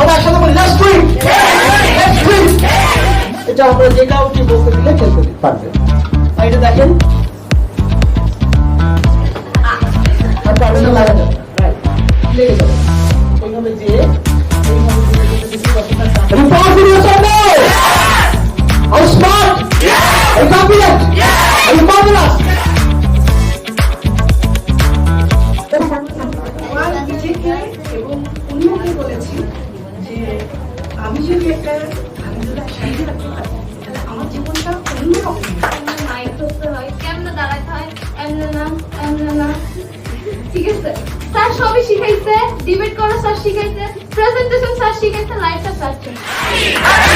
সবাই একসাথে বলি let's do it, let's do it. এটা আমরা যে কাউকে বলতে দিলে খেলতে পারবে। এটা দেখেন আর পারবে লাগা যাবে, রাইট, লেগে যাবে এইভাবে যে Are you smart? Are you confident? Are you marvelous? আমার নিজেকে এবং অন্যকে বলেছি যে আমি যদি একটা আমি যদি শাড়ি রাখতে পারি তাহলে আমার জীবনটা অন্যরকম। মাইক ধরতে হয়, কেমনে দাঁড়াতে হয়, এমনে না, ঠিক আছে। স্যার সবই শিখাইছে, ডিবেট করা স্যার শিখাইছে, প্রেজেন্টেশন স্যার শিখাইছে, লাইভটা স্যার শিখাইছে।